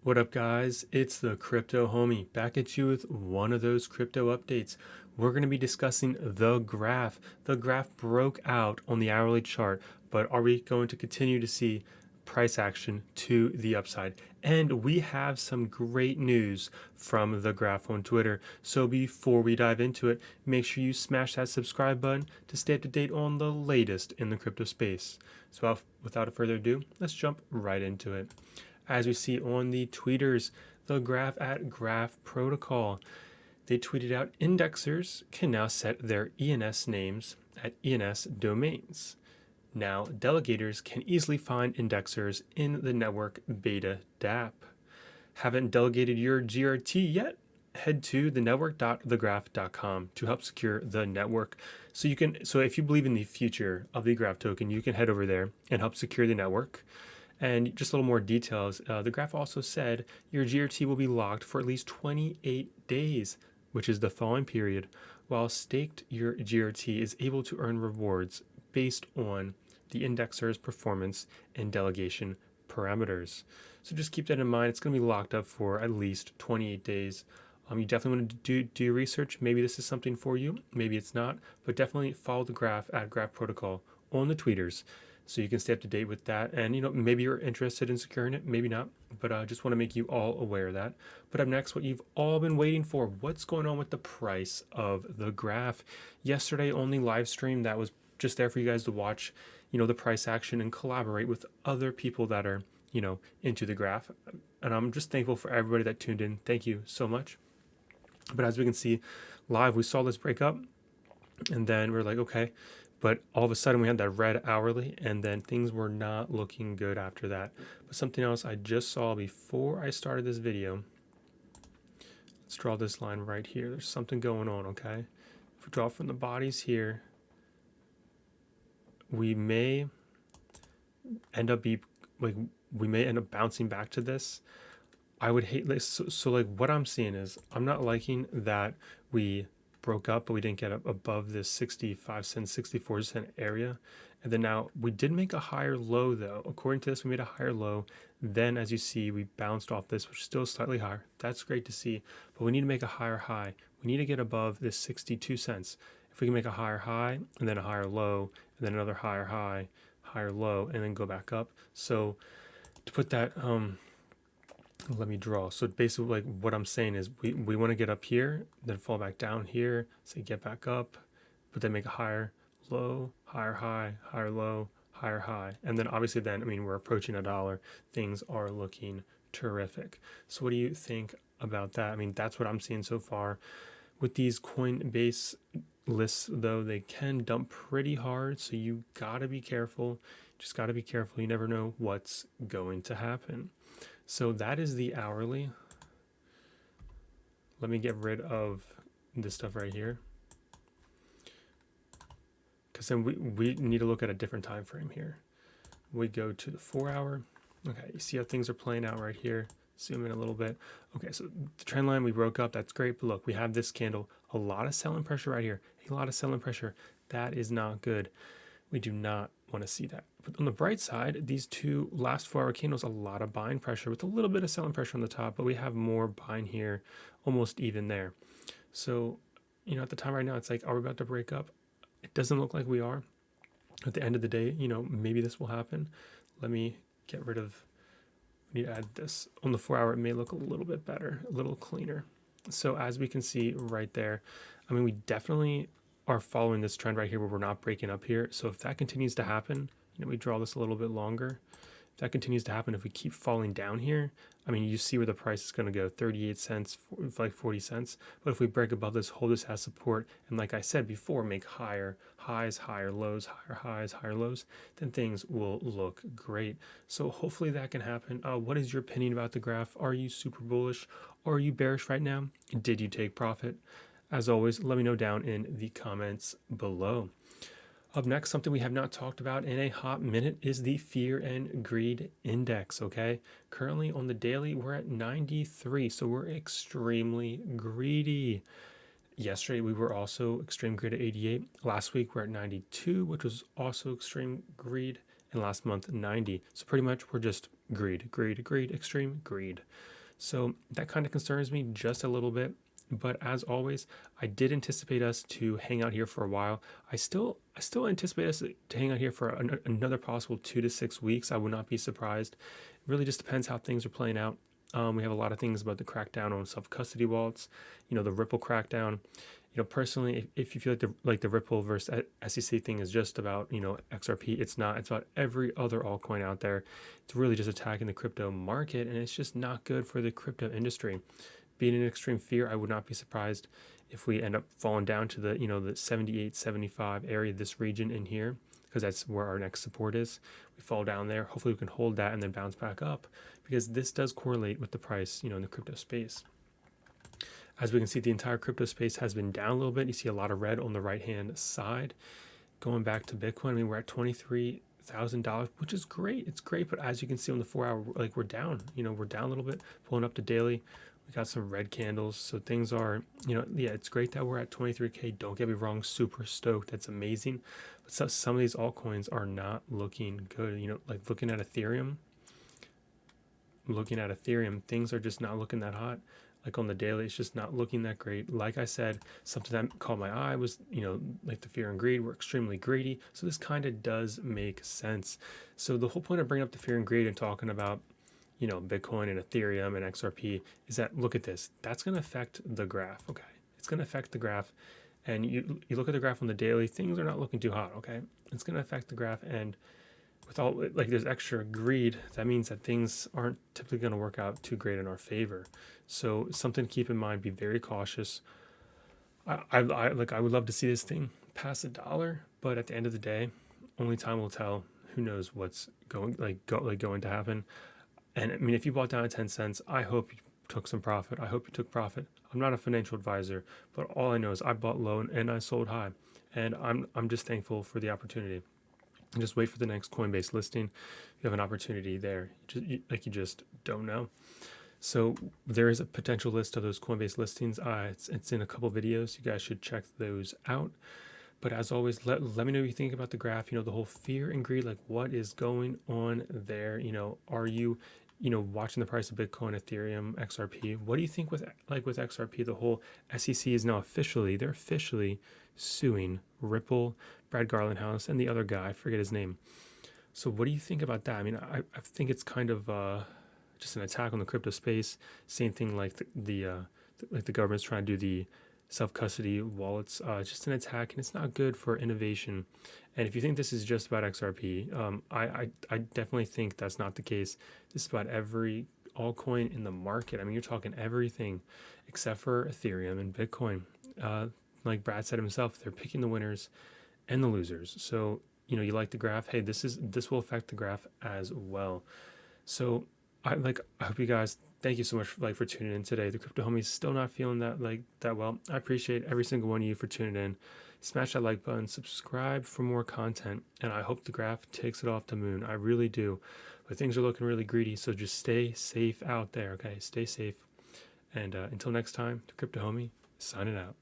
What up, guys? It's the Crypto Homie back at you with one of those crypto updates. We're going to be discussing the graph. The graph broke out on the hourly chart, but are we going to continue to see price action to the upside? And we have some great news from the graph on Twitter. So before we dive into it, make sure you smash that subscribe button to stay up to date on the latest in the crypto space. So without further ado, let's jump right into it. As we see on the tweeters, the graph at Graph Protocol, they tweeted out indexers can now set their ENS names at ENS domains. Now, delegators can easily find indexers in the network beta dApp. Haven't delegated your GRT yet? Head to the network.thegraph.com to help secure the network. So if you believe in the future of the graph token, you can head over there and help secure the network. And just a little more details, the graph also said your GRT will be locked for at least 28 days, which is the thawing period, while staked your GRT is able to earn rewards based on the indexer's performance and delegation parameters. So just keep that in mind. It's going to be locked up for at least 28 days. You definitely want to do your research. Maybe this is something for you. Maybe it's not, but definitely follow the graph at Graph Protocol on the tweeters, so you can stay up to date with that. And maybe you're interested in securing it, maybe not, but I just want to make you all aware of that. But up next, what you've all been waiting for: what's going on with the price of the graph? Yesterday, only live stream that was just there for you guys to watch, the price action and collaborate with other people that are, into the graph. And I'm just thankful for everybody that tuned in. Thank you so much. But as we can see live, we saw this break up, and then we're like, okay. But all of a sudden we had that red hourly, and then things were not looking good after that. But something else I just saw before I started this video, let's draw this line right here. There's something going on, okay? If we draw from the bodies here, we may end up bouncing back to this. I would hate this. So like what I'm seeing is, I'm not liking that we broke up, but we didn't get up above this 65 cent, 64 cent area. And then now we did make a higher low though. According to this, we made a higher low. Then as you see, we bounced off this, which is still slightly higher. That's great to see, but we need to make a higher high. We need to get above this 62 cents. If we can make a higher high and then a higher low and then another higher high, higher low, and then go back up. So to put that, let me draw. So basically, like what I'm saying is we want to get up here, then fall back down here, say get back up, but then make a higher low, higher high, higher low, higher high. And then obviously we're approaching $1. Things are looking terrific. So what do you think about that? That's what I'm seeing so far. With these Coinbase lists though, they can dump pretty hard. So you gotta be careful. Just gotta be careful. You never know what's going to happen. So that is the hourly. Let me get rid of this stuff right here, because then we need to look at a different time frame here. We go to the 4 hour. Okay, you see how things are playing out right here. Zoom in a little bit. Okay, so the trend line we broke up, that's great, but look, we have this candle, a lot of selling pressure right here, a lot of selling pressure. That is not good. We do not want to see that. But on the bright side, these two last 4 hour candles, a lot of buying pressure with a little bit of selling pressure on the top, but we have more buying here, almost even there. So, at the time right now, it's like, are we about to break up? It doesn't look like we are. At the end of the day, maybe this will happen. Let me get rid of, we need to add this. On the 4 hour, it may look a little bit better, a little cleaner. So as we can see right there, we definitely are following this trend right here where we're not breaking up here. So if that continues to happen, we draw this a little bit longer. If that continues to happen, if we keep falling down here, you see where the price is going to go, 38 cents, like 40 cents. But if we break above this, hold this as support, and like I said before, make higher highs, higher lows, higher highs, higher lows, then things will look great. So hopefully that can happen. What is your opinion about the graph? Are you super bullish or are you bearish right now? Did you take profit? As always, let me know down in the comments below. Up next, something we have not talked about in a hot minute is the Fear and Greed Index, okay? Currently on the daily, we're at 93, so we're extremely greedy. Yesterday, we were also extreme greed at 88. Last week, we're at 92, which was also extreme greed. And last month, 90. So pretty much we're just greed, greed, greed, extreme greed. So that kind of concerns me just a little bit. But as always, I did anticipate us to hang out here for a while. I still anticipate us to hang out here for another possible 2 to 6 weeks. I would not be surprised. It really just depends how things are playing out. We have a lot of things about the crackdown on self-custody wallets. The Ripple crackdown. Personally, if you feel like the Ripple versus SEC thing is just about XRP, it's not. It's about every other altcoin out there. It's really just attacking the crypto market, and it's just not good for the crypto industry. Being in extreme fear, I would not be surprised if we end up falling down to the 78, 75 area, this region in here, because that's where our next support is. We fall down there. Hopefully, we can hold that and then bounce back up, because this does correlate with the price, in the crypto space. As we can see, the entire crypto space has been down a little bit. You see a lot of red on the right-hand side. Going back to Bitcoin, we're at $23,000, which is great. It's great, but as you can see on the 4-hour, we're down. We're down a little bit. Pulling up to daily, we got some red candles. So things are, yeah, it's great that we're at 23K. Don't get me wrong, super stoked. That's amazing. But some of these altcoins are not looking good. Like looking at Ethereum, things are just not looking that hot. Like on the daily, it's just not looking that great. Like I said, something that caught my eye was, like the fear and greed. We're extremely greedy. So this kind of does make sense. So the whole point of bringing up the fear and greed and talking about, Bitcoin and Ethereum and XRP is that, look at this. That's going to affect the graph, okay? It's going to affect the graph. And you look at the graph on the daily, things are not looking too hot, okay? It's going to affect the graph. And with all, like, there's extra greed, that means that things aren't typically going to work out too great in our favor. So something to keep in mind, be very cautious. I would love to see this thing pass $1, but at the end of the day, only time will tell. Who knows what's going to happen. And I mean, if you bought down at 10 cents, I hope you took some profit. I hope you took profit. I'm not a financial advisor, but all I know is I bought low and I sold high, and I'm just thankful for the opportunity. And just wait for the next Coinbase listing. You have an opportunity there. You just don't know. So there is a potential list of those Coinbase listings. It's in a couple videos. You guys should check those out. But as always, let me know what you think about the graph. The whole fear and greed, like what is going on there? Are you, watching the price of Bitcoin, Ethereum, XRP? What do you think with XRP? The whole SEC is now they're officially suing Ripple, Brad Garlinghouse, and the other guy, I forget his name. So what do you think about that? I mean, I think it's kind of just an attack on the crypto space. Same thing like the government's trying to do the self-custody wallets. It's just an attack, and it's not good for innovation. And if you think this is just about XRP, I definitely think that's not the case. This is about every altcoin in the market. I mean, you're talking everything except for Ethereum and Bitcoin. Like Brad said himself, they're picking the winners and the losers. So you like the graph. Hey, this will affect the graph as well. So I hope you guys, thank you so much for tuning in today. The crypto homie's still not feeling that well. I appreciate every single one of you for tuning in. Smash that like button, subscribe for more content, and I hope the graph takes it off the moon. I really do. But things are looking really greedy, so just stay safe out there, okay? Stay safe. And until next time, the crypto homie signing out.